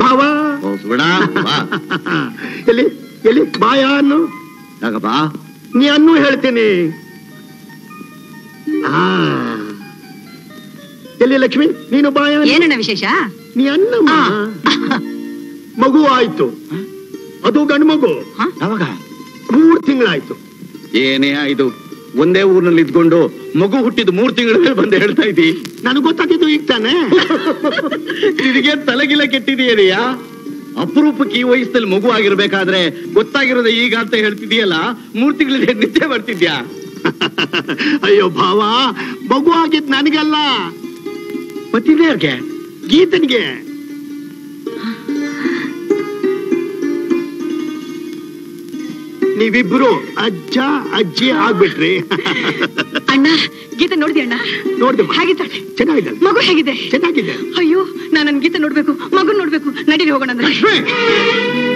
ಭಾವ ಎಲ್ಲಿ ಎಲ್ಲಿ ಬಾಯ ಅನ್ನು ಯಾಕಪ್ಪ ನೀ ಅನ್ನು ಹೇಳ್ತೀನಿ. ಎಲ್ಲಿ ಲಕ್ಷ್ಮಿ ನೀನು ಬಾಯ ಏನಣ್ಣ ವಿಶೇಷ? ನೀ ಅನ್ನಮ್ಮ. ಮಗು ಆಯ್ತು, ಅದು ಗಂಡು ಮಗು. ಯಾವಾಗ? 3 ತಿಂಗಳಾಯ್ತು. ಏನೇ ಇದು ಒಂದೇ ಊರಿನಲ್ಲಿ ಇದ್ಕೊಂಡು ಮಗು ಹುಟ್ಟಿದ 3 ತಿಂಗಳ ಬಂದು ಹೇಳ್ತಾ ಇದ್ದಿ? ನನಗೆ ಗೊತ್ತಾಗಿದ್ದು ಈಗ ತಾನೆ. ನಿನಗೆ ತಲೆಗಿಲ್ಲ ಕೆಟ್ಟಿದೆಯಾ? ಅಪರೂಪಕ್ಕೆ ಈ ವಯಸ್ಸಲ್ಲಿ ಮಗು ಆಗಿರ್ಬೇಕಾದ್ರೆ ಗೊತ್ತಾಗಿರೋದು ಈಗ ಅಂತ ಹೇಳ್ತಿದೀಯಲ್ಲ, 3 ತಿಂಗಳಿಗೆ ನಿದ್ದೆ ಬರ್ತಿದ್ಯಾ? ಅಯ್ಯೋ ಭಾವ, ಮಗು ಆಗಿದ್ ನನಗಲ್ಲ, ಪತಿದೇವ್ರಿಗೆ, ಗೀತನಿಗೆ. ನೀವಿಬ್ರು ಅಜ್ಜ ಅಜ್ಜಿ ಆಗ್ಬಿಟ್ರಿ. ಅಣ್ಣ ಗೀತೆ ನೋಡಿದೆ ಅಣ್ಣ? ನೋಡ್ದೆ. ಹೇಗಿದ್ದಾಳೆ? ಚೆನ್ನಾಗಿದೆ. ಮಗು ಹೇಗಿದೆ? ಚೆನ್ನಾಗಿದೆ. ಅಯ್ಯೋ ನಾನು ಗೀತೆ ನೋಡ್ಬೇಕು, ಮಗು ನೋಡ್ಬೇಕು, ನಡೀರಿ ಹೋಗೋಣ ಅಂದ್ರೆ.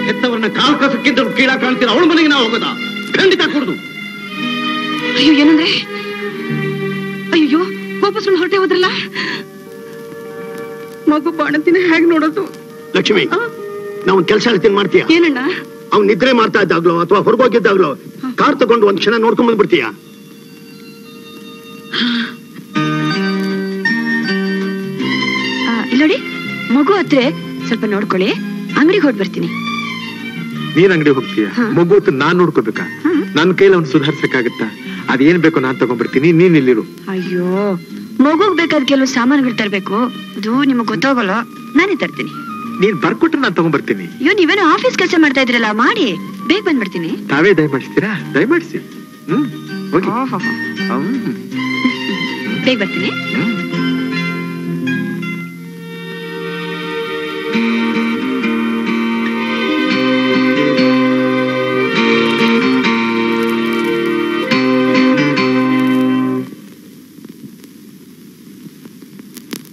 ಹೆತ್ತವರನ್ನ ಕಾಲ್ ಕಸಕ್ಕಿಂತ ಕೀಳಾ ಕಾಣ್ತೀರ, ಅವಳ ಮನೆಗೆ ನಾವು ಹೋಗೋದಾ? ಖಂಡಿತ ಕೊಡುದು. ಅಯ್ಯೋ ಏನಂದ್ರೆ? ಅಯ್ಯೋ ವಾಪಸ್ ಹೊರಟೆ ಹೋದ್ರಲ್ಲ. ಮಗು ಬಾಣಂತಿನ ಹೇಗ್ ನೋಡೋದು? ಲಕ್ಷ್ಮಿ, ನಾವು ಕೆಲಸ ಹೇಳ್ತೀನಿ, ಮಾಡ್ತೀಯ? ಏನಣ್ಣ? ಅವ್ನು ನಿದ್ರೆ ಮಾಡ್ತಾ ಇದ್ದಾಗ್ಲೋ ಅಥವಾ ಹೊರಗೋಗಿದ್ದಾಗ್ಲೋ ಕಾರ್ ತಗೊಂಡು ಒಂದ್ ಕ್ಷಣ ನೋಡ್ಕೊಂಡ್ ಬಂದ್ಬಿಡ್ತೀಯ? ಇಲ್ಲೋಡಿ, ಮಗು ಹತ್ರ ಸ್ವಲ್ಪ ನೋಡ್ಕೊಳ್ಳಿ, ಅಂಗಡಿಗೆ ಹೊರಟ್ ಬರ್ತೀನಿ. ನೀನ್ ಅಂಗಡಿ ಹೋಗ್ತೀಯ? ಮಗು ನಾನ್ ನೋಡ್ಕೋಬೇಕಾ? ನನ್ ಕೈಲಿ ಅವ್ನು ಸುಧಾರ್ಸಕ್ಕಾಗತ್ತಾ? ಅದೇನ್ ಬೇಕೋ ನಾನ್ ತಗೊಂಡ್ಬರ್ತೀನಿ, ನೀನ್ ಇಲ್ಲಿರು. ಅಯ್ಯೋ ಮಗುಗ್ ಬೇಕಾದ ಕೆಲವು ಸಾಮಾನುಗಳು ತರ್ಬೇಕು, ಅದು ನಿಮಗ್ ಗೊತ್ತಾಗಲ್ಲ, ನಾನೇ ತರ್ತೀನಿ. ನೀನ್ ಬರ್ಕೊಟ್ರೆ ನಾನ್ ತಗೊಂಡ್ಬರ್ತೀನಿ. ಅಯ್ಯೋ ನೀವೇನೋ ಆಫೀಸ್ ಕೆಲಸ ಮಾಡ್ತಾ ಇದ್ರಲ್ಲ, ಮಾಡಿ ಬೇಗ ಬಂದ್ಬಿಡ್ತೀನಿ. ತಾವೇ ದಯಮಾಡಿಸ್ತೀರಾ? ದಯಮಾಡಿಸಿ. ಹೋಗಿ ಬೇಗ ಬರ್ತೀನಿ.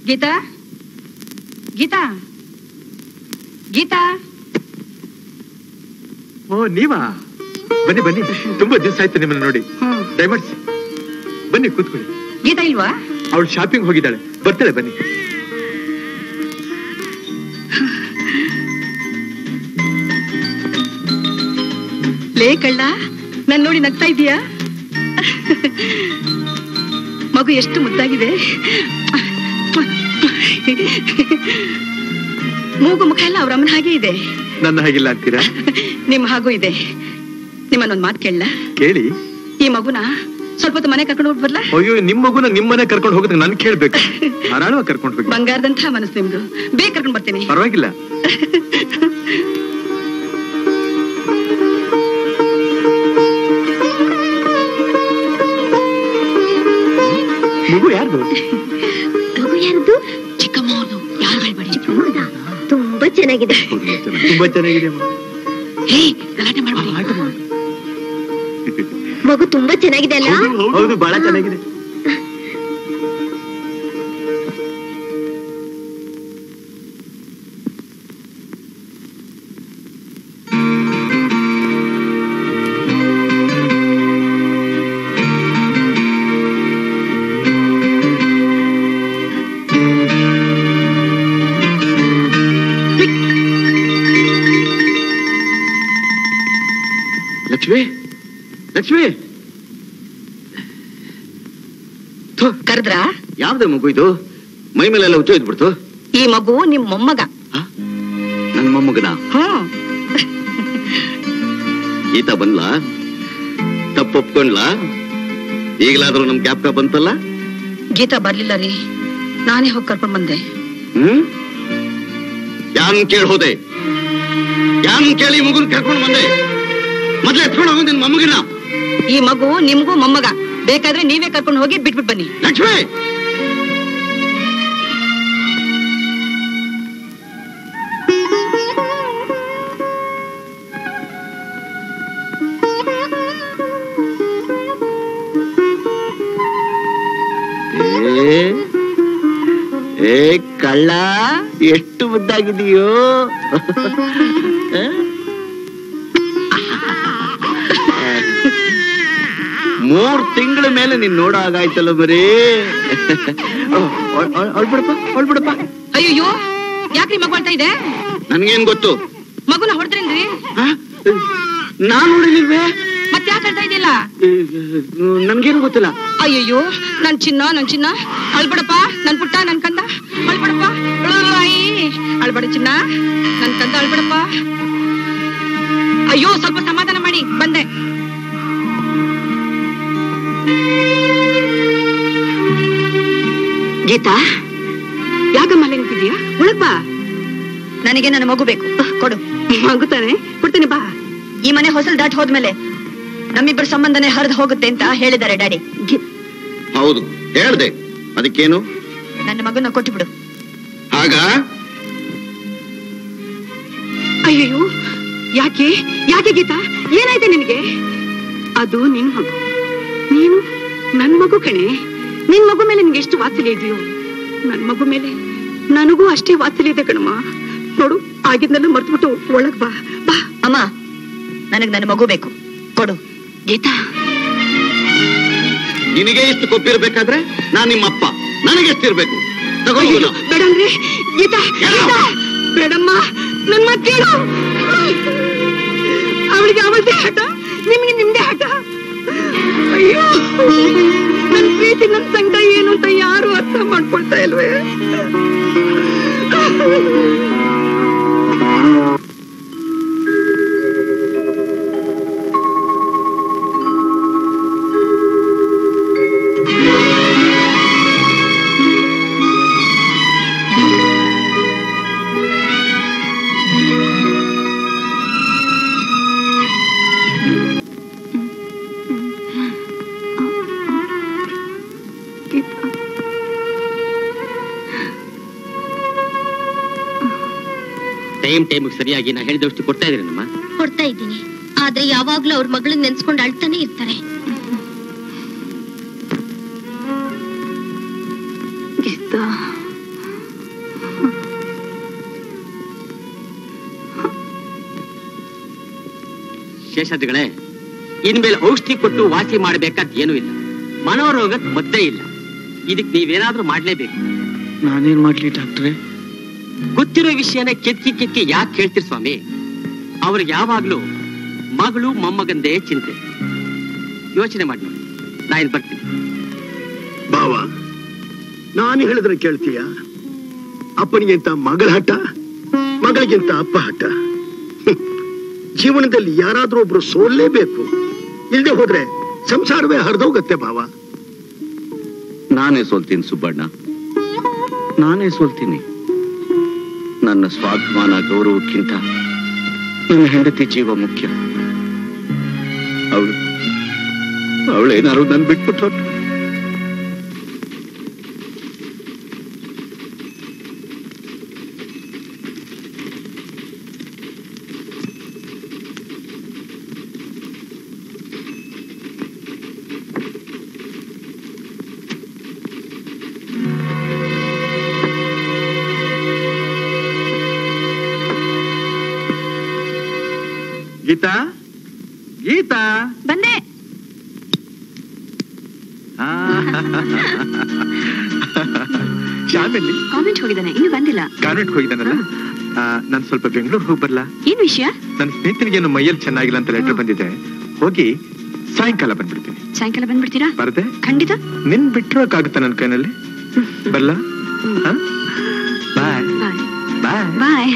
ಗೀತಾ, ಗೀತಾ, ಗೀತಾ. ಓ ನೀವಾ? ಬನ್ನಿ ಬನ್ನಿ, ತುಂಬಾ ದಿವಸ ಆಯ್ತು ನಿಮ್ಮನ್ನ ನೋಡಿ. ದಯಮಾಡಿಸಿ ಬನ್ನಿ, ಕೂತ್ಕೊಳ್ಳಿ. ಗೀತಾ ಇಲ್ವಾ? ಅವಳು ಶಾಪಿಂಗ್ ಹೋಗಿದ್ದಾಳೆ, ಬರ್ತಾಳೆ, ಬನ್ನಿ. ಲೇ ಕಳ್ಳ, ನನ್ ನೋಡಿ ನಗ್ತಾ ಇದೀಯಾ? ಮಗು ಎಷ್ಟು ಮುದ್ದಾಗಿದೆ. ಮೂಗು ಮುಖ ಎಲ್ಲ ಅವ್ರ ಅಮ್ಮನ ಹಾಗೆ ಇದೆ. ನನ್ನ ಹಾಗಿಲ್ಲ ಅಂತೀರಾ? ನಿಮ್ ಹಾಗೂ ಇದೆ. ನಿಮ್ಮನ್ನೊಂದ್ ಮಾತು ಕೇಳಲ್ಲ? ಕೇಳಿ. ಈ ಮಗುನ ಸ್ವಲ್ಪ ಹೊತ್ತು ಮನೆ ಕರ್ಕೊಂಡು ಹೋಗಿ ಬರ್ಲಾ? ಅಯ್ಯೋ, ನಿಮ್ ಮಗುನ ನಿಮ್ಮನೆ ಕರ್ಕೊಂಡು ಹೋಗೋದಕ್ಕೆ ನನ್ ಕೇಳ್ಬೇಕು. ಧಾರಾಳವಾಗಿ ಕರ್ಕೊಂಡು ಹೋಗಿ. ಬಂಗಾರದಂತಹ ಮನಸ್ಸು ನಿಮ್ದು, ಬೇಗ ಕರ್ಕೊಂಡು ಬರ್ತೀನಿ. ಪರವಾಗಿಲ್ಲ. ಮಗು ಯಾರ್ದು? ಮಗು ಯಾರದು? ಚಿಕ್ಕಮ್ಮವ್ರದು. ಯಾರು ಹೇಳ್ಬೇಡಿ. ತುಂಬಾ ಚೆನ್ನಾಗಿದೆ. ತುಂಬಾ ಚೆನ್ನಾಗಿದೆ. ಗಲಾಟೆ ಮಾಡ್ಬೇಡಿ. ಮಗು ತುಂಬಾ ಚೆನ್ನಾಗಿದೆ ಅಲ್ಲ? ಹೌದು, ಬಹಳ ಚೆನ್ನಾಗಿದೆ. ಲಕ್ಷ್ಮಿ, ಲಕ್ಷ್ಮಿ, ಕರೆದ್ರ? ಯಾವ್ದೇ ಮಗು ಇದು? ಮೈ ಮೇಲೆಲ್ಲ ಹುಚ್ಚು ಇದ್ಬಿಡ್ತು. ಈ ಮಗು ನಿಮ್ ಮೊಮ್ಮಗ. ನನ್ ಮೊಮ್ಮಗನ? ಈತ ಬಂದ್ಲಾ? ತಪ್ಪೊಪ್ಕೊಂಡ್ಲಾ? ಈಗಲಾದ್ರೂ ನಮ್ ಕ್ಯಾಪ್ಕ ಬಂತಲ್ಲ? ಗೀತಾ ಬರ್ಲಿಲ್ಲ ರೀ, ನಾನೇ ಹೋಗಿ ಕರ್ಕೊಂಡ್ ಬಂದೆ. ಯಾನ್ ಕೇಳಿ ಹೋದೆ? ಯಾನ್ ಕೇಳಿ ಮಗುನ್ ಕರ್ಕೊಂಡು ಬಂದೆ? ಮೊದ್ಲು ಎತ್ಕೊಂಡು ಹೋಗಿ ನಿನ್ ಮೊಮ್ಮಗನ. ಈ ಮಗು ನಿಮ್ಗೂ ಮೊಮ್ಮಗ, ಬೇಕಾದ್ರೆ ನೀವೇ ಕರ್ಕೊಂಡು ಹೋಗಿ ಬಿಟ್ಬಿಟ್ ಬನ್ನಿ. ಲಕ್ಷ್ಮಿ, ಏ ಕಳ್ಳ, ಎಷ್ಟು ಮುದ್ದಾಗಿದೆಯೋ. 3 ತಿಂಗಳ ಮೇಲೆ ನೀನ್ ನೋಡೋ ಹಾಗಾಯ್ತಲ್ಲ ಬರೀ. ಅಯ್ಯೋ ಯಾಕ್ರಿ ಮಗು ಅಳ್ತಾ ಇದೆ? ನನ್ಗೇನ್ ಗೊತ್ತು? ಮಗುನ ಹೊಡೆದ್ರೇನ್ರಿ? ನಾನ್ ನೋಡಿಲ್ವೇ? ಮತ್ತೆ ಯಾಕೆ ಹೇಳ್ತಾ ಇದೆಯಲ್ಲ? ನನ್ಗೇನು ಗೊತ್ತಿಲ್ಲ. ಅಯ್ಯಯ್ಯೋ, ನನ್ ಚಿನ್ನ ಅಳ್ಬೇಡಪ್ಪ, ನನ್ ಪುಟ್ಟ, ನನ್ ಕಂದ ಅಳ್ಬೇಡಪ್ಪ. ಅಳ್ಬೇಡ ಚಿನ್ನ, ನನ್ ಕಂದ ಅಳ್ಬೇಡಪ್ಪ. ಅಯ್ಯೋ, ಸ್ವಲ್ಪ ಸಮಾಧಾನ ಮಾಡಿ, ಬಂದೆ. ಗೀತಾ, ಯಾಕಮ್ಮ ನಿಂತಿದ್ಯಾ? ಒಳಗ್ ಬಾ. ನನಗೆ ನನ್ನ ಮಗು ಬೇಕು, ಕೊಡು. ಮಗು ತಾನೆ, ಕೊಡ್ತೀನಿ ಬಾ. ಈ ಮನೆ ಹೊಸಲ್ ದಾಟ್ ಹೋದ್ಮೇಲೆ ನಮ್ಮಿಬ್ಬರ ಸಂಬಂಧನೇ ಹರಿದು ಹೋಗುತ್ತೆ ಅಂತ ಹೇಳಿದ್ದಾರೆ ಡ್ಯಾಡಿ. ಹೌದು ಹೇಳ್ದೆ, ಅದಕ್ಕೇನು? ನನ್ನ ಮಗನ ಕೊಟ್ಟು ಬಿಡು. ಆಗ ಅಯ್ಯೋ, ಯಾಕೆ ಯಾಕೆ ಗೀತಾ, ಏನಾಯ್ತು ನಿನಗೆ? ಅದು ನಿನ್ ಮಗು, ನೀನು ನನ್ ಮಗು ಕಣೆ. ನಿನ್ ಮಗು ಮೇಲೆ ನಿನ್ಗೆ ಎಷ್ಟು ವಾತ್ಸಲ್ಯ ಇದೆಯೋ, ನನ್ ಮಗು ಮೇಲೆ ನನಗೂ ಅಷ್ಟೇ ವಾತ್ಸಲ್ಯ ಇದೆ ಕಣಮ್ಮ. ನೋಡು, ಆಗಿದ್ನೆಲ್ಲ ಮರ್ತ್ಬಿಟ್ಟು ಒಳಗ್ ಬಾ ಬಾ. ಅಮ್ಮ, ನನಗ್ ನನ್ನ ಮಗು ಬೇಕು, ಕೊಡು. ಗೀತಾ, ನಿನಗೆ ಇಷ್ಟು ಕೊಪ್ಪಿರ್ಬೇಕಾದ್ರೆ ನಾನ್ ನಿಮ್ಮಪ್ಪ, ನನಗೆ ಎಷ್ಟಿರ್ಬೇಕು? ಬೇಡಂದ್ರೆ ಗೀತಾ, ಬೇಡಮ್ಮ, ನನ್ ಮಾತು ಕೇಳು. ಅವಳಿಗೆ ಅವಳದೇ ಆಟ, ನಿಮ್ಗೆ ನಿಮ್ದೇ ಆಟ. ಅಯ್ಯೋ, ನನ್ ಪ್ರೀತಿ, ನನ್ ಸಂಕಟ ಏನು ಅಂತ ಯಾರು ಅರ್ಥ ಮಾಡ್ಕೊಳ್ತಾ ಇಲ್ವೇ? ಟೈಮ್ ಸರಿಯಾಗಿ ನಾ ಹೇಳಿದಷ್ಟು ಕೊಡ್ತಾ ಇದ್ದೀರಮ್ಮ? ಕೊಡ್ತಾ ಇದ್ದೀನಿ, ಆದ್ರೆ ಯಾವಾಗ್ಲೂ ಅವ್ರ ಮಗಳನ್ನ ನೆನ್ಸ್ಕೊಂಡು ಅಳ್ತಾನೆ ಇರ್ತಾರೆ. ಶೇಷಾದ್ರಿಗಳೇ, ಇನ್ಮೇಲೆ ಔಷಧಿ ಕೊಟ್ಟು ವಾಸಿ ಮಾಡ್ಬೇಕಾದ್ ಏನೂ ಇಲ್ಲ. ಮನೋರೋಗಕ್ಕೆ ಮದ್ದೇ ಇಲ್ಲ. ಇದಕ್ ನೀವೇನಾದ್ರೂ ಮಾಡ್ಲೇಬೇಕು. ನಾನೇನ್ ಮಾಡ್ಲಿ ಡಾಕ್ಟ್ರೆ? ಗೊತ್ತಿರೋ ವಿಷಯನ ಕೆತ್ತಿ ಯಾಕೆ ಹೇಳ್ತೀರಿ ಸ್ವಾಮಿ? ಅವ್ರಿಗೆ ಯಾವಾಗ್ಲೂ ಮಗಳು ಮೊಮ್ಮಗಂದೇ ಚಿಂತೆ. ಯೋಚನೆ ಮಾಡಿ ನೋಡಿ. ನಾ ಇಲ್ಲಿ ಬರ್ತೀನಿ. ಬಾವ, ನಾನು ಹೇಳಿದ್ರೆ ಕೇಳ್ತೀಯ? ಅಪ್ಪನಿಗಿಂತ ಮಗಳ ಹಠ, ಮಗಳಿಗಿಂತ ಅಪ್ಪ ಹಠ. ಜೀವನದಲ್ಲಿ ಯಾರಾದ್ರೂ ಒಬ್ರು ಸೋಲ್ಲೇಬೇಕು. ಇಲ್ಲದೆ ಹೋದ್ರೆ ಸಂಸಾರವೇ ಹರಿದೋಗತ್ತೆ ಭಾವ. ನಾನೇ ಸೋಲ್ತೀನಿ ಸುಬ್ಬಣ್ಣ, ನಾನೇ ಸೋಲ್ತೀನಿ. ನನ್ನ ಸ್ವಾಭಿಮಾನ ಗೌರವಕ್ಕಿಂತ ನನ್ನ ಹೆಂಡತಿ ಜೀವ ಮುಖ್ಯ. ಅವಳೇನಾರು ನನ್ ಬಿಟ್ಬಿಟ್ಟು ಗೀತಾ, ಗೀತಾ ಬಂದೆ. ಶಾಲೆಯಲ್ಲಿ ಕಾನ್ವೆಂಟ್ ಹೋಗಿದ್ದಾನೆ, ಇನ್ನು ಬಂದಿಲ್ಲ. ಕಾನ್ವೆಂಟ್ ಹೋಗಿದ್ದಾನಲ್ಲ? ನಾನ್ ಸ್ವಲ್ಪ ಬೆಂಗಳೂರು ಹೋಗಿ ಬರ್ಲಾ? ಏನ್ ವಿಷಯ? ನನ್ನ ಸ್ನೇಹಿತನಿಗೇನು ಮೈಯಲ್ಲಿ ಚೆನ್ನಾಗಿಲ್ಲ ಅಂತ ಲೆಟರ್ ಬಂದಿದೆ. ಹೋಗಿ ಸಾಯಂಕಾಲ ಬಂದ್ಬಿಡ್ತೀನಿ. ಸಾಯಂಕಾಲ ಬಂದ್ಬಿಡ್ತೀರಾ? ಬರದೆ? ಖಂಡಿತ. ನಿನ್ ಬಿಟ್ಟಿರೋಕ್ಕಾಗುತ್ತಾ ನನ್ನ ಕೈನಲ್ಲಿ? ಬರ್ಲಾ? ಬಾಯ್ ಬಾಯ್ ಬಾಯ್.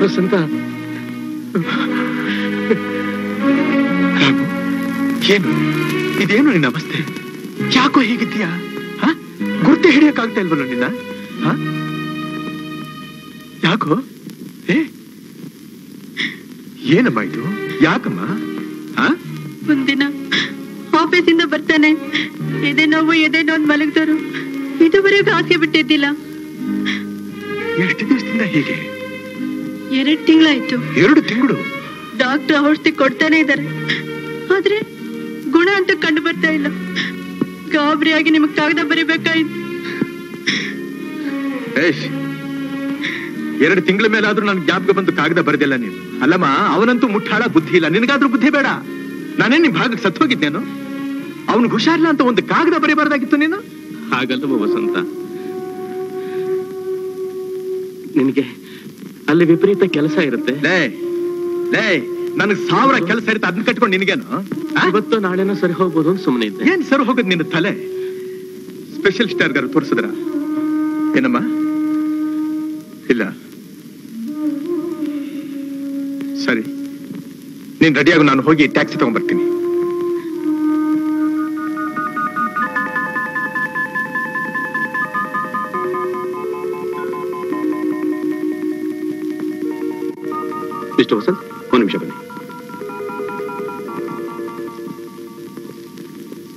ವಸಂತ, ರಾಮು, ಏನು ಇದೇನು ನಿನ್ನ ಅವಸ್ಥೆ? ಯಾಕೋ ಹೀಗಿದ್ದೀಯಾ? ಗುರ್ತೆ ಹಿಡಿಯಕ್ಕಾಗ್ತಾ ಇಲ್ವಲ್ಲ ನಿನ್ನ? ಯಾಕೋ? ಏನಮ್ಮ ಇದು? ಯಾಕಮ್ಮ? ಒಂದಿನ ಆಫೀಸಿಂದ ಬರ್ತಾನೆ, ಎದೆ ನೋವು 2 ತಿಂಗಳಾಯ್ತು. 2 ತಿಂಗಳು? ಡಾಕ್ಟರ್ ಔಷಧಿ ಕೊಡ್ತಾನೆ ಇದ್ದಾರೆ, ಆದ್ರೆ ಗುಣ ಅಂತೂ ಕಂಡು ಬರ್ತಾ ಇಲ್ಲ. ಗಾಬರಿಯಾಗಿ ನಿಮಗ್ ಕಾಗದ ಬರಿಬೇಕಾಯ್ತು. 2 ತಿಂಗಳ ಮೇಲಾದ್ರೂ ನನ್ ಜ್ಞಾಪಕ ಬಂದು ಕಾಗದ ಬರೆದಿಲ್ಲ ನೀನು. ಅಲ್ಲಮ್ಮ, ಅವನಂತೂ ಮುಟ್ಟಾಳ, ಬುದ್ಧಿ ಇಲ್ಲ. ನಿನಗಾದ್ರೂ ಬುದ್ಧಿ ಬೇಡ? ನಾನೇ ನಿಮ್ ಭಾಗಕ್ಕೆ ಸತ್ತು ಹೋಗಿದ್ದೇನು? ಅವನಿಗೆ ಹುಷಾರಿಲ್ಲ ಅಂತ ಒಂದು ಕಾಗದ ಬರೀಬಾರ್ದಾಗಿತ್ತು ನೀನು? ಹಾಗಲ್ವ ವಸಂತ, ನಿನಗೆ ಅಲ್ಲಿ ವಿಪರೀತ ಕೆಲಸ ಇರುತ್ತೆ. ನನಗ್ 1000 ಕೆಲಸ ಇರುತ್ತೆ, ಅದನ್ನ ಕಟ್ಕೊಂಡು ನಿನಗೇನು? ಇವತ್ತು ನಾಳೆನೋ ಸರಿ ಹೋಗ್ಬೋದು ಅಂತ ಸುಮ್ಮನೆ ಇದ್ದೆ. ಏನ್ ಸರಿ ಹೋಗೋದು ನಿನ್ನ ತಲೆ? ಸ್ಪೆಷಲ್ ಸ್ಟಾರ್ಗಾರು ತೋರಿಸಿದ್ರ ಏನಮ್ಮ? ಇಲ್ಲ. ಸರಿ, ನೀನ್ ರೆಡಿಯಾಗು, ನಾನು ಹೋಗಿ ಟ್ಯಾಕ್ಸಿ ತಗೊಂಡ್ಬರ್ತೀನಿ. ಮಿಸ್ಟರ್ ವಸಂತ್, 1 ನಿಮಿಷ ಬನ್ನಿ.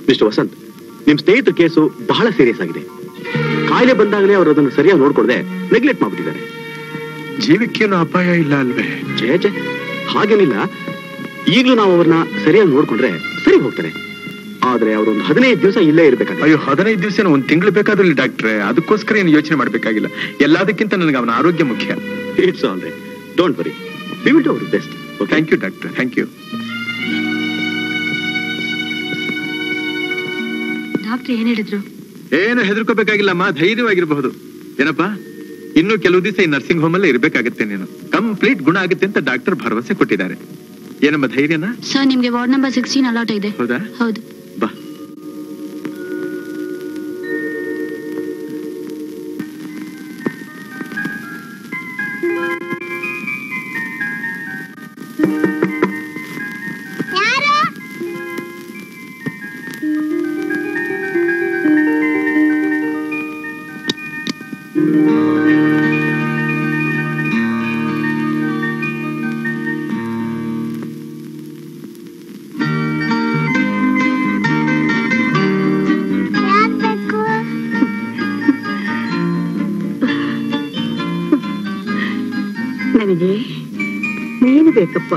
ಮಿಸ್ಟರ್ ವಸಂತ್, ನಿಮ್ ಸ್ನೇಹಿತರ ಕೇಸು ಬಹಳ ಸೀರಿಯಸ್ ಆಗಿದೆ. ಕಾಯಿಲೆ ಬಂದಾಗಲೇ ಅವರು ಅದನ್ನು ಸರಿಯಾಗಿ ನೋಡ್ಕೊಳ್ದೆ ನೆಗ್ಲೆಕ್ಟ್ ಮಾಡ್ಬಿಟ್ಟಿದ್ದಾರೆ. ಜೀವಕ್ಕೇನು ಅಪಾಯ ಇಲ್ಲ ಅಲ್ವೇ? ಛೇ, ಹಾಗೇನಿಲ್ಲ. ಈಗಲೂ ನಾವು ಅವ್ರನ್ನ ಸರಿಯಾಗಿ ನೋಡ್ಕೊಂಡ್ರೆ ಸರಿ ಹೋಗ್ತಾರೆ. ಆದ್ರೆ ಅವರೊಂದು 15 ದಿವಸ ಇಲ್ಲೇ ಇರ್ಬೇಕಾಗುತ್ತೆ. ಅಯ್ಯೋ, 15 ದಿವಸ 1 ತಿಂಗಳು ಬೇಕಾದ್ರಲ್ಲಿ ಡಾಕ್ಟ್ರೆ. ಅದಕ್ಕೋಸ್ಕರ ಏನು ಯೋಚನೆ ಮಾಡ್ಬೇಕಾಗಿಲ್ಲ. ಎಲ್ಲದಕ್ಕಿಂತ ನನಗೆ ಅವನ ಆರೋಗ್ಯ ಮುಖ್ಯ. It's all right, don't worry, we will do our best. Thank you doctor, thank you. Doctor ಏನ್ ಹೇಳಿದ್ರು? ಏನು ಹೆದರ್ಕೋಬೇಕಾಗಿಲ್ಲಮ್ಮ, ಧೈರ್ಯವಾಗಿರಬಹುದು. ಏನಪ್ಪಾ, ಇನ್ನು ಕೆಲವು ದಿವಸ ಈ ನರ್ಸಿಂಗ್ ಹೋಮ್ ಅಲ್ಲೇ ಇರ್ಬೇಕಾಗತ್ತೆ. ನೀನು ಕಂಪ್ಲೀಟ್ ಗುಣ ಆಗುತ್ತೆ ಅಂತ ಡಾಕ್ಟರ್ ಭರವಸೆ ಕೊಟ್ಟಿದ್ದಾರೆ. ಏನಮ್ಮ, ಧೈರ್ಯನಾ? ಸರ್, ನಿಮ್ಗೆ ವಾರ್ಡ್ ನಂಬರ್ 16 ಅಲಾಟ್ ಇದೆ. ಹೌದಾ? ಹೌದು. ಬಾ. ನನಗೆ ನೀನು ಬೇಕಪ್ಪ.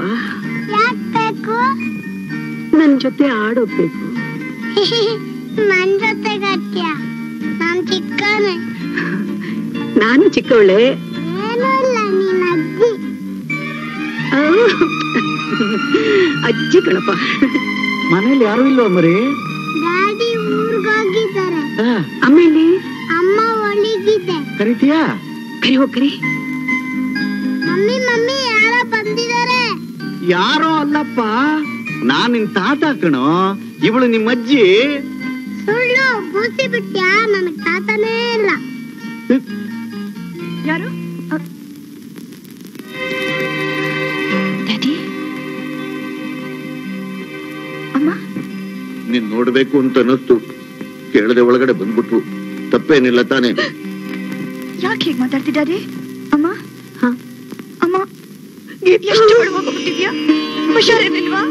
ನನ್ ಜೊತೆ ಆಡೋಗ್ಬೇಕು. ನನ್ ಜೊತೆ ಗಟ್ಯ, ನಾನ್ ಚಿಕ್ಕವನೇ. ನಾನು ಚಿಕ್ಕವಳೆ. ಏನೂ ಇಲ್ಲ, ನೀನ್ ಅಜ್ಜಿ. ಅಜ್ಜಿ ಕಣಪ್ಪ. ಮನೇಲಿ ಯಾರು ಇಲ್ವಾ ಮರಿ? ಡ್ಯಾಡಿ ಊರ್ಗೋಗಿದ್ದಾರೆ. ಆಮೇಲೆ ಅಮ್ಮ ಒಳಗಿದೆ. ಕರಿತೀಯಾ? ಕರಿ ಹೋಗ್ರಿ. ಮಮ್ಮಿ ಮಮ್ಮಿ ಯಾರೋ ಬಂದಿದ್ದಾರೆ. ಯಾರೋ ಅಲ್ಲಪ್ಪ, ನಾನ್ ನಿನ್ ತಾತ ಕಣೋ. ಇವಳು ನಿಮ್ಮ ಅಜ್ಜಿ. ಸುಳ್ಳು, ಬೂಸಿ ಬಿಟ್ಟ್ಯಾ? ನನಗ್ ತಾತನೇ ಇಲ್ಲ. ಯಾರು? ಅಮ್ಮ, ನೀನ್ ನೋಡ್ಬೇಕು ಅಂತ ಅನ್ನಿಸ್ತು, ಕೇಳದೆ ಒಳಗಡೆ ಬಂದ್ಬಿಟ್ರು. ತಪ್ಪೇನಿಲ್ಲ ತಾನೆ? ಯಾಕೆ ಹೀಗೆ ಮಾತಾಡ್ತಿದ್ದಾರೆ? ಅಮ್ಮ, ಅಮ್ಮ, ಎಷ್ಟು ಹೊಡ್ಬೋಗ್ಬಿಟ್ಟಿದ್ಯಾ? ಹುಷಾರಿರ್ಲಿಲ್ವಾ?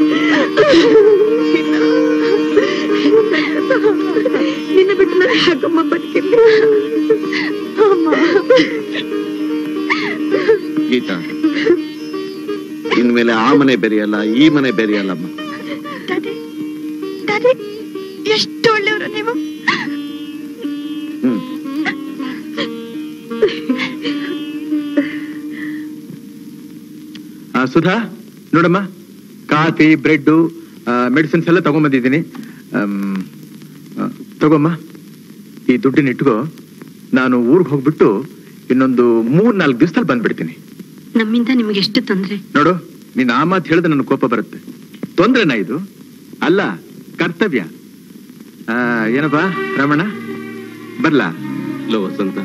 ನಿನ್ನ ಬಿಟ್ಟು ನಾನು ಯಾಕಮ್ಮ ಬದುಕಿರ್ಲಿ? ಗೀತಾ, ಇನ್ಮೇಲೆ ಆ ಮನೆ ಬೆರೆಯಲ್ಲ, ಈ ಮನೆ ಬೆರೆಯಲ್ಲಮ್ಮ. ಎಷ್ಟು ಒಳ್ಳೆಯವರು ನೀವು. ಸುಧಾ, ನೋಡಮ್ಮ, ಕಾಫಿ, ಬ್ರೆಡ್, ಮೆಡಿಸಿನ್ಸ್ ಎಲ್ಲ ತಗೊಂಡ್ಬಂದಿದ್ದೀನಿ. ತಗೊಮ್ಮ, ಈ ದುಡ್ಡಿನ ಇಟ್ಕೋ. ನಾನು ಊರಿಗೆ ಹೋಗ್ಬಿಟ್ಟು ಇನ್ನೊಂದು 3-4 ದಿವಸದಲ್ಲಿ ಬಂದ್ಬಿಡ್ತೀನಿ. ನಮ್ಮಿಂದ ನಿಮ್ಗೆ ಎಷ್ಟು ತೊಂದ್ರೆ. ನೋಡು, ನೀನ್ ಆ ಮಾತು ಹೇಳಿದ್ರೆ ನನ್ನ ಕೋಪ ಬರುತ್ತೆ. ತೊಂದ್ರೆನಾ ಇದು? ಅಲ್ಲ, ಕರ್ತವ್ಯ. ಏನಪ್ಪಾ ರಮಣ, ಬರ್ಲಾ? ಲೋ ವಸಂತ,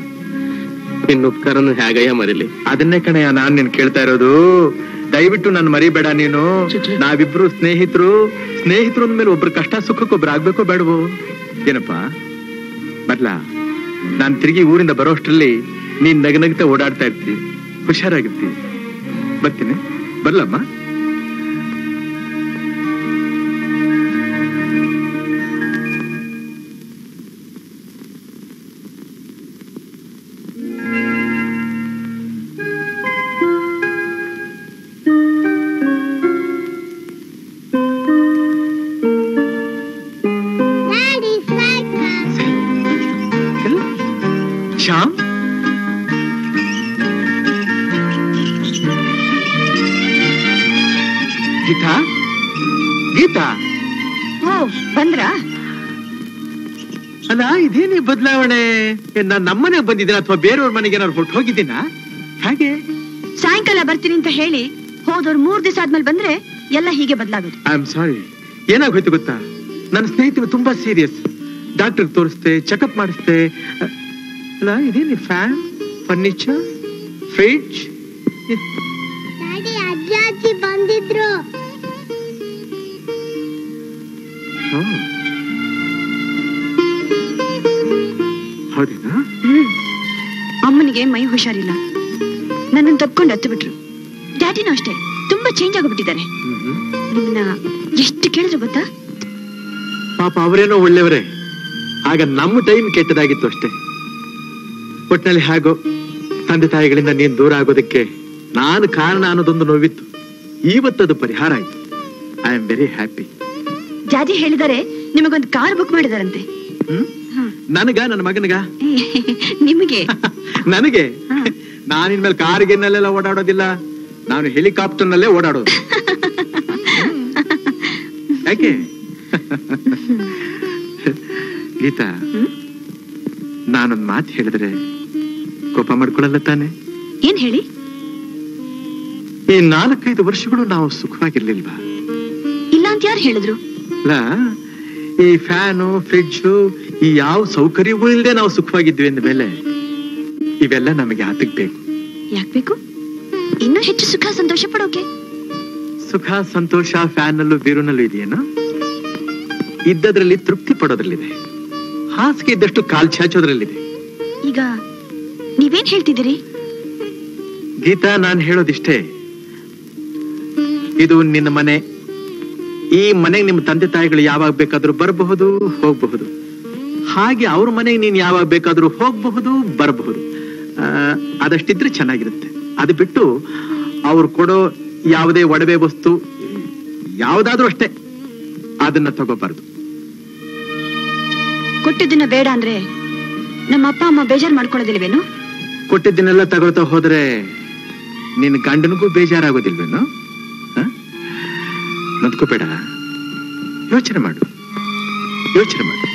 ನಿನ್ನ ಉಪಕಾರನ ಹೇಗಯ್ಯ ಮರಿಲಿ? ಅದನ್ನೇ ಕಣಯ್ಯ ನಾನ್ ನಿನ್ ಕೇಳ್ತಾ ಇರೋದು. ದಯವಿಟ್ಟು ನಾನು ಮರಿಬೇಡ ನೀನು. ನಾವಿಬ್ರು ಸ್ನೇಹಿತರು ಅಂದ್ಮೇಲೆ ಒಬ್ರು ಕಷ್ಟ ಸುಖಕ್ಕೆ ಒಬ್ರು ಆಗ್ಬೇಕೋ ಬೇಡವೋ? ಏನಪ್ಪಾ, ಬರ್ಲಾ? ನಾನ್ ತಿರುಗಿ ಊರಿಂದ ಬರೋ ಅಷ್ಟ್ರಲ್ಲಿ ನೀನ್ ನಗನಗ್ತಾ ಓಡಾಡ್ತಾ ಇರ್ತಿ, ಹುಷಾರಾಗಿರ್ತಿ. ಬರ್ತೀನಿ, ಬರ್ಲಮ್ಮ? ಗೀತಾ ಗೀತಾ ಓ ಬಂದ್ರಾ? ಅಲ್ಲ ಇದೇನೇ ಬದಲಾವಣೆ? ನಾನ್ ನಮ್ಮನೆಗೆ ಬಂದಿದ್ದೀನ ಅಥವಾ ಬೇರೆಯವ್ರ ಮನೆಗೆ ಏನಾದ್ರು ಹೊರಟು ಹೋಗಿದ್ದೀನ? ಹಾಗೆ ಸಾಯಂಕಾಲ ಬರ್ತೀನಿ ಅಂತ ಹೇಳಿ ಹೋದವ್ರು 3 ದಿವಸ ಆದ್ಮೇಲೆ ಬಂದ್ರೆ ಎಲ್ಲ ಹೀಗೆ ಬದಲಾಗೋದು. I am sorry. ಏನಾಗೋಯ್ತು ಗೊತ್ತಾ, ನನ್ನ ಸ್ನೇಹಿತರು ತುಂಬಾ ಸೀರಿಯಸ್. ಡಾಕ್ಟರ್ ತೋರಿಸ್ತೆ, ಚೆಕಪ್ ಮಾಡಿಸ್ತೆ. ಅಲ್ಲ ಇದೇನಿ ಫ್ಯಾನ್, ಫರ್ನಿಚರ್, ಫ್ರಿಡ್ಜ್. ಡ್ಯಾಡಿ ಅಜ್ಜ ಅಜ್ಜಿ ಬಂದಿದ್ರು. ಹೌದೇನಾ? ಅಮ್ಮನಿಗೆ ಮೈ ಹುಷಾರಿಲ್ಲ, ನನ್ನನ್ನು ತಪ್ಕೊಂಡು ಹತ್ತು ಬಿಟ್ರು. ಡ್ಯಾಡಿನೂ ಅಷ್ಟೇ ತುಂಬಾ ಚೇಂಜ್ ಆಗಿಬಿಟ್ಟಿದ್ದಾರೆ. ನಿಮ್ಮನ್ನ ಎಷ್ಟು ಕೇಳಿದ್ರು ಗೊತ್ತಾ? ಪಾಪ ಅವರೇನೋ ಒಳ್ಳೆಯವರೇ, ಆಗ ನಮ್ಮ ಟೈಮ್ ಕೆಟ್ಟದಾಗಿತ್ತು ಅಷ್ಟೇ. ಒಟ್ಟಿನಲ್ಲಿ ಹಾಗೋ ತಂದೆ ತಾಯಿಗಳಿಂದ ನೀನ್ ದೂರ ಆಗೋದಕ್ಕೆ ನಾನು ಕಾರಣ ಅನ್ನೋದೊಂದು ನೋವಿತ್ತು. ಇವತ್ತದು ಪರಿಹಾರ ಆಯ್ತು. I am very happy. Daddy ಹೇಳಿದ್ದಾರೆ ನಿಮಗೊಂದು ಕಾರ್ ಬುಕ್ ಮಾಡಿದಾರಂತೆ. ನನಗ, ನನ್ನ ಮಗನಿಗ? ನಿಮಗೆ? ನನಗೆ? ನಾನಿನ್ಮೇಲೆ ಕಾರಿಗೆನೆಲ್ಲ ಓಡಾಡೋದಿಲ್ಲ, ನಾನು ಹೆಲಿಕಾಪ್ಟರ್ ನಲ್ಲೇ ಓಡಾಡೋದು. ಯಾಕೆ ಗೀತಾ, ನಾನೊಂದ್ ಮಾತು ಹೇಳಿದ್ರೆ ಕೋಪ ಮಾಡ್ಕೊಳ್ಳಲ್ಲ ತಾನೆ? ಏನ್ ಹೇಳಿ? ಈ 4-5 ವರ್ಷಗಳು ನಾವು ಸುಖವಾಗಿರ್ಲಿಲ್ವಾ? ಇಲ್ಲ ಅಂತ ಯಾರು ಹೇಳಿದ್ರು? ಅಲ್ಲ, ಈ ಫ್ಯಾನು, ಫ್ರಿಡ್ಜು, ಈ ಯಾವ ಸೌಕರ್ಯಗಳು ಇಲ್ಲದೆ ನಾವು ಸುಖವಾಗಿದ್ವಿ ಅಂದ ಮೇಲೆ ಇವೆಲ್ಲ ನಮಗೆ ಆತಕ್ ಬೇಕು. ಯಾಕೆ ಬೇಕು? ಇನ್ನೂ ಹೆಚ್ಚು ಸುಖ ಸಂತೋಷ ಪಡೋಕೆ. ಸುಖ ಸಂತೋಷ ಫ್ಯಾನ್ನಲ್ಲೂ ಬೀರುನಲ್ಲೂ ಇದೆಯೇನೋ? ಇದ್ದದ್ರಲ್ಲಿ ತೃಪ್ತಿ ಪಡೋದ್ರಲ್ಲಿದೆ, ಹಾಸಿಗೆ ಇದ್ದಷ್ಟು ಕಾಲ್ ಚಾಚೋದ್ರಲ್ಲಿದೆ. ಈಗ ನೀವೇನ್ ಹೇಳ್ತಿದ್ದೀರಿ? ಗೀತಾ, ನಾನು ಹೇಳೋದಿಷ್ಟೇ. ಇದು ನಿನ್ನ ಮನೆ. ಈ ಮನೆಗೆ ನಿಮ್ಮ ತಂದೆ ತಾಯಿಗಳು ಯಾವಾಗ ಬೇಕಾದ್ರೂ ಬರಬಹುದು, ಹೋಗಬಹುದು. ಹಾಗೆ ಅವ್ರ ಮನೆಗೆ ನೀನ್ ಯಾವಾಗ ಬೇಕಾದ್ರೂ ಹೋಗಬಹುದು, ಬರಬಹುದು. ಅದಷ್ಟಿದ್ರೆ ಚೆನ್ನಾಗಿರುತ್ತೆ. ಅದು ಬಿಟ್ಟು ಅವ್ರು ಕೊಡೋ ಯಾವುದೇ ಒಡವೆ ವಸ್ತು ಯಾವ್ದಾದ್ರೂ ಅಷ್ಟೇ, ಅದನ್ನ ತಗೋಬಾರ್ದು. ಕೊಟ್ಟಿದ್ದನ್ನ ಬೇಡ ಅಂದ್ರೆ ನಮ್ಮ ಅಪ್ಪ ಅಮ್ಮ ಬೇಜಾರ್ ಮಾಡ್ಕೊಳ್ಳೋದಿಲ್ವೇನು? ಕೊಟ್ಟಿದ್ದನ್ನೆಲ್ಲ ತಗೊಳ್ತಾ ಹೋದ್ರೆ ನಿನ್ನ ಗಂಡನಿಗೂ ಬೇಜಾರಾಗೋದಿಲ್ವೇನು? ನದ್ಕೋಬೇಡ, ಯೋಚನೆ ಮಾಡು, ಯೋಚನೆ ಮಾಡು.